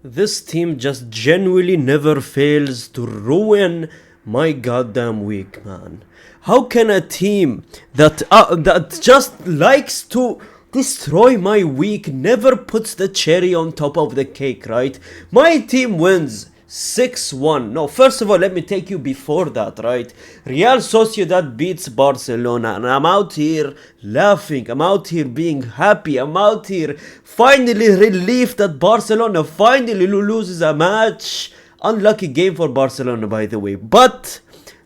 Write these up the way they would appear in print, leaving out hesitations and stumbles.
This team just genuinely never fails to ruin my goddamn week, man. How can a team that just likes to destroy my week never puts the cherry on top of the cake, right? My team wins 6-1. No, first of all, let me take you before that, right? Real Sociedad beats Barcelona, and I'm out here laughing. I'm out here being happy. I'm out here finally relieved that Barcelona finally loses a match. Unlucky game for Barcelona, by the way. But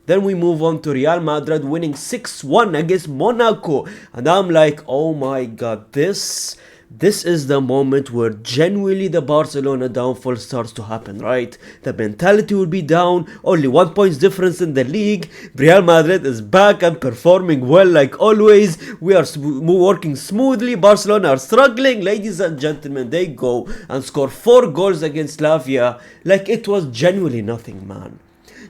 then we move on to Real Madrid winning 6-1 against Monaco. And I'm like, oh my god, this is the moment where genuinely the Barcelona downfall starts to happen, right? The mentality will be down, only 1 point difference in the league. Real Madrid is back and performing well like always. We are working smoothly. Barcelona are struggling. Ladies and gentlemen, they go and score 4 goals against Slavia like it was genuinely nothing, man.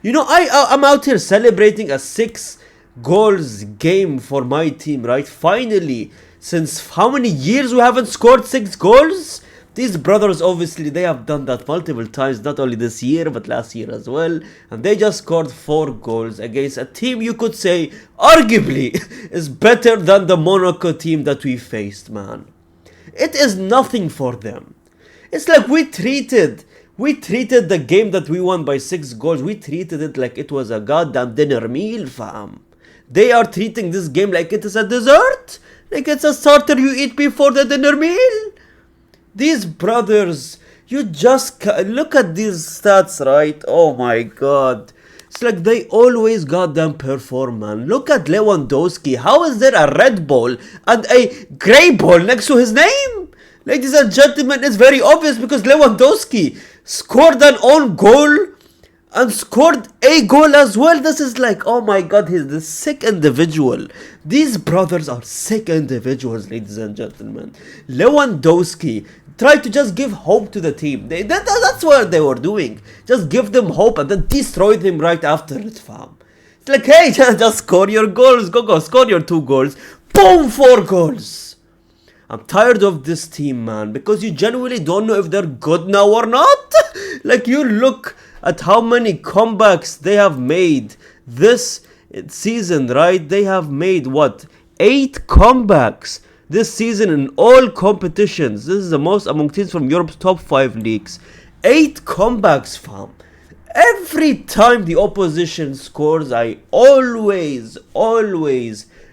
You know, I'm out here celebrating a 6 goals game for my team, right? Finally, since how many years we haven't scored 6 goals? These brothers, obviously, they have done that multiple times, not only this year, but last year as well. And they just scored 4 goals against a team you could say, arguably, is better than the Monaco team that we faced, man. It is nothing for them. It's like we treated the game that we won by 6 goals, we treated it like it was a goddamn dinner meal, fam. They are treating this game like it is a dessert, like it's a starter you eat before the dinner meal. These brothers, you just look at these stats, right? Oh my god. It's like they always goddamn perform, man. Look at Lewandowski. How is there a red ball and a grey ball next to his name? Ladies and gentlemen, it's very obvious because Lewandowski scored an own goal and scored a goal as well. This is like, oh my god, he's the sick individual. These brothers are sick individuals, ladies and gentlemen. Lewandowski tried to just give hope to the team. That's what they were doing. Just give them hope and then destroy them right after it, fam. It's like, hey, just score your goals. Go, score your 2 goals. Boom, 4 goals. I'm tired of this team, man, because you genuinely don't know if they're good now or not. Like, you look at how many comebacks they have made this season, right? They have made, 8 comebacks this season in all competitions. This is the most among teams from Europe's top 5 leagues. 8 comebacks, fam. Every time the opposition scores, I always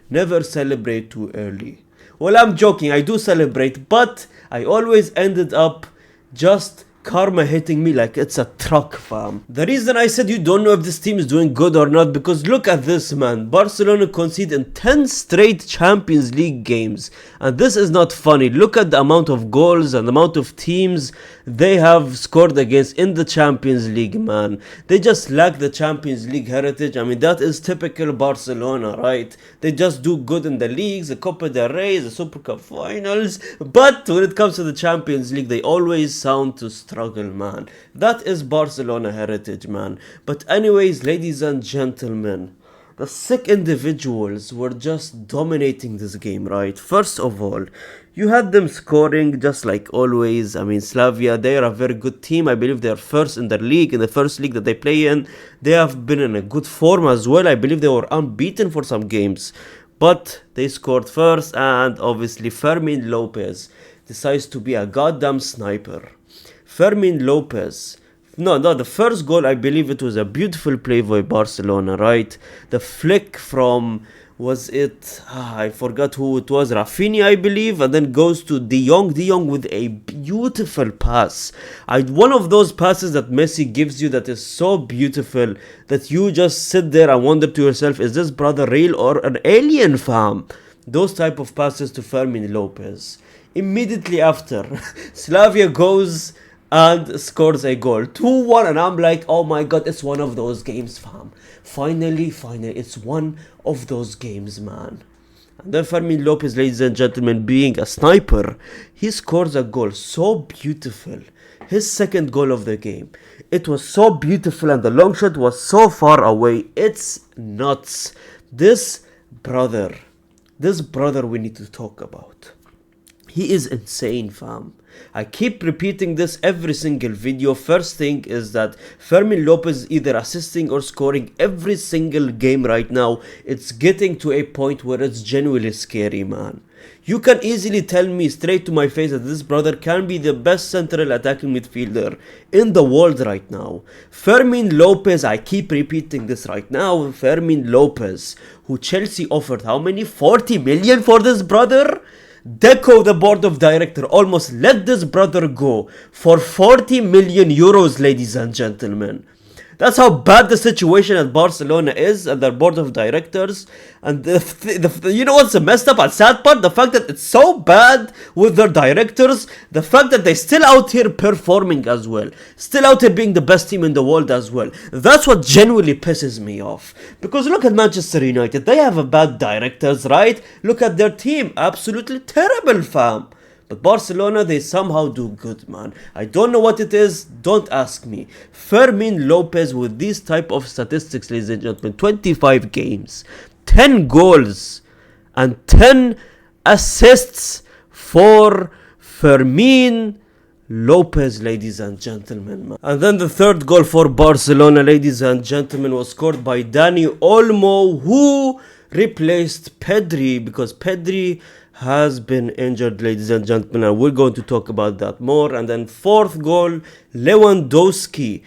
never celebrate too early. Well, I'm joking, I do celebrate, but I always ended up just karma hitting me like it's a truck, fam. The reason I said you don't know if this team is doing good or not, because look at this, man. Barcelona conceded in 10 straight Champions League games, and this is not funny. Look at the amount of goals and the amount of teams they have scored against in the Champions League, man. They just lack the Champions League heritage. I mean, that is typical Barcelona, right? They just do good in the leagues, the Copa del Rey, the Super Cup finals, but when it comes to the Champions League, they always sound to struggle, man. That is Barcelona heritage, man. But anyways, ladies and gentlemen, the sick individuals were just dominating this game, right? First of all, you had them scoring just like always. I mean, Slavia, they are a very good team. I believe they are first in their league, in the first league that they play in. They have been in a good form as well. I believe they were unbeaten for some games. But they scored first, and obviously Fermin Lopez decides to be a goddamn sniper. Fermin Lopez. No, the first goal, I believe it was a beautiful play by Barcelona, right? The flick from, was it, I forgot who it was, Rafinha, I believe, and then goes to De Jong with a beautiful pass. One of those passes that Messi gives you that is so beautiful that you just sit there and wonder to yourself, is this brother real or an alien, fam? Those type of passes to Fermin Lopez. Immediately after, Slavia goes and scores a goal, 2-1, and I'm like, oh my god, it's one of those games, fam. Finally, it's one of those games, man. And then Fermin Lopez, ladies and gentlemen, being a sniper, he scores a goal so beautiful. His second goal of the game. It was so beautiful and the long shot was so far away. It's nuts. This brother we need to talk about. He is insane, fam. I keep repeating this every single video. First thing is that Fermin Lopez is either assisting or scoring every single game right now. It's getting to a point where it's genuinely scary, man. You can easily tell me straight to my face that this brother can be the best central attacking midfielder in the world right now. Fermin Lopez, I keep repeating this right now, Fermin Lopez, who Chelsea offered how many? 40 million for this brother? Deco, the board of director, almost let this brother go for 40 million euros, ladies and gentlemen. That's how bad the situation at Barcelona is and their board of directors. And you know what's the messed up and sad part? The fact that it's so bad with their directors. The fact that they still out here performing as well. Still out here being the best team in the world as well. That's what genuinely pisses me off. Because look at Manchester United. They have a bad directors, right? Look at their team. Absolutely terrible, fam. But Barcelona, they somehow do good, man. I don't know what it is. Don't ask me. Fermin Lopez with these type of statistics, ladies and gentlemen. 25 games, 10 goals, and 10 assists for Fermin Lopez, ladies and gentlemen, man. And then the third goal for Barcelona, ladies and gentlemen, was scored by Dani Olmo, who replaced Pedri because Pedri has been injured, ladies and gentlemen, and we're going to talk about that more. And then fourth goal, Lewandowski.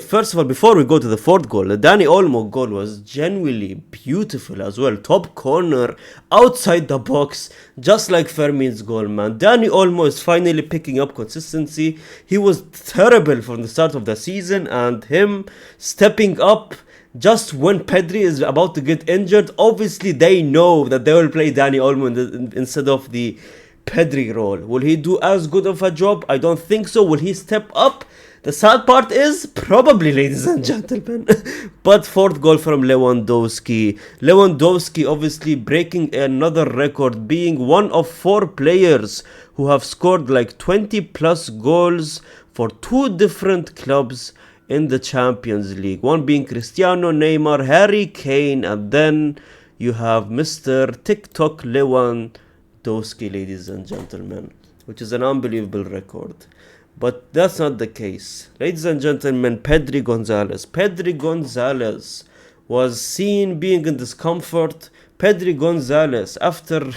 First of all, before we go to the fourth goal, the Dani Olmo goal was genuinely beautiful as well. Top corner, outside the box, just like Fermin's goal, man. Dani Olmo is finally picking up consistency. He was terrible from the start of the season, and him stepping up just when Pedri is about to get injured. Obviously they know that they will play Dani Olmo instead of the Pedri role. Will he do as good of a job? I don't think so. Will he step up? The sad part is probably, ladies and gentlemen. But fourth goal from Lewandowski. Lewandowski obviously breaking another record, being one of 4 players who have scored like 20 plus goals for 2 different clubs in the Champions League. One being Cristiano, Neymar, Harry Kane, and then you have Mr. TikTok Lewandowski, ladies and gentlemen, which is an unbelievable record. But that's not the case. Ladies and gentlemen, Pedri Gonzalez was seen being in discomfort. Pedri Gonzalez, after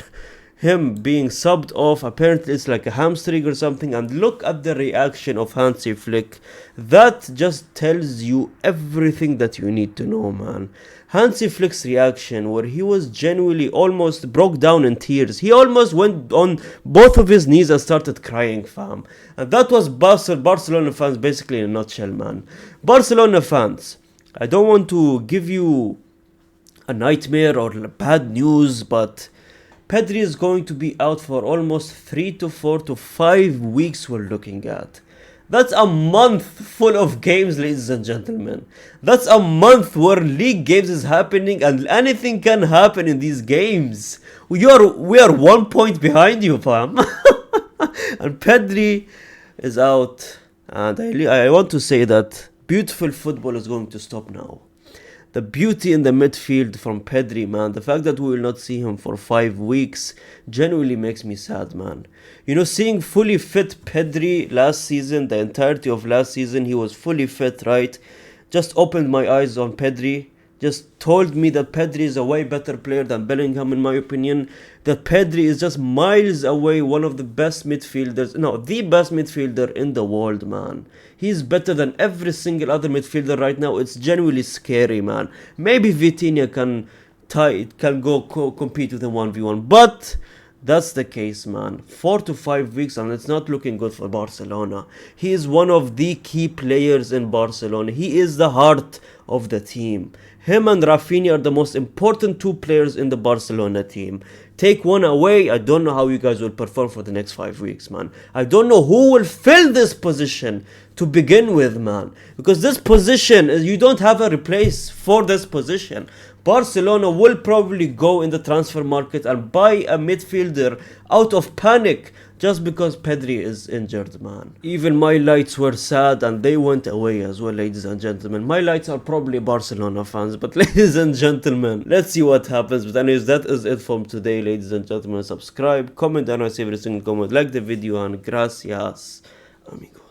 him being subbed off, apparently it's like a hamstring or something, and look at the reaction of Hansi Flick. That just tells you everything that you need to know, man. Hansi Flick's reaction, where he was genuinely almost broke down in tears. He almost went on both of his knees and started crying, fam. And that was Barcelona fans basically in a nutshell, man. Barcelona fans, I don't want to give you a nightmare or bad news, but Pedri is going to be out for almost 3 to 4 to 5 weeks we're looking at. That's a month full of games, ladies and gentlemen. That's a month where league games is happening and anything can happen in these games. We are 1 point behind you, fam. And Pedri is out. And I want to say that beautiful football is going to stop now. The beauty in the midfield from Pedri, man. The fact that we will not see him for 5 weeks genuinely makes me sad, man. You know, seeing fully fit Pedri last season, the entirety of last season, he was fully fit, right? Just opened my eyes on Pedri. Just told me that Pedri is a way better player than Bellingham, in my opinion. That Pedri is just miles away one of the best midfielders. No, the best midfielder in the world, man. He's better than every single other midfielder right now. It's genuinely scary, man. Maybe Vitinha can go compete with him 1v1. But that's the case, man. 4 to 5 weeks and it's not looking good for Barcelona. He is one of the key players in Barcelona. He is the heart of the team. Him and Rafinha are the most important 2 players in the Barcelona team. Take one away, I don't know how you guys will perform for the next 5 weeks, man. I don't know who will fill this position to begin with, man. Because this position, you don't have a replace for this position. Barcelona will probably go in the transfer market and buy a midfielder out of panic just because Pedri is injured, man. Even my lights were sad and they went away as well, ladies and gentlemen. My lights are probably Barcelona fans, but ladies and gentlemen, let's see what happens. But anyways, that is it from today, ladies and gentlemen. Subscribe, comment, and I see every single comment. Like the video, and gracias, amigo.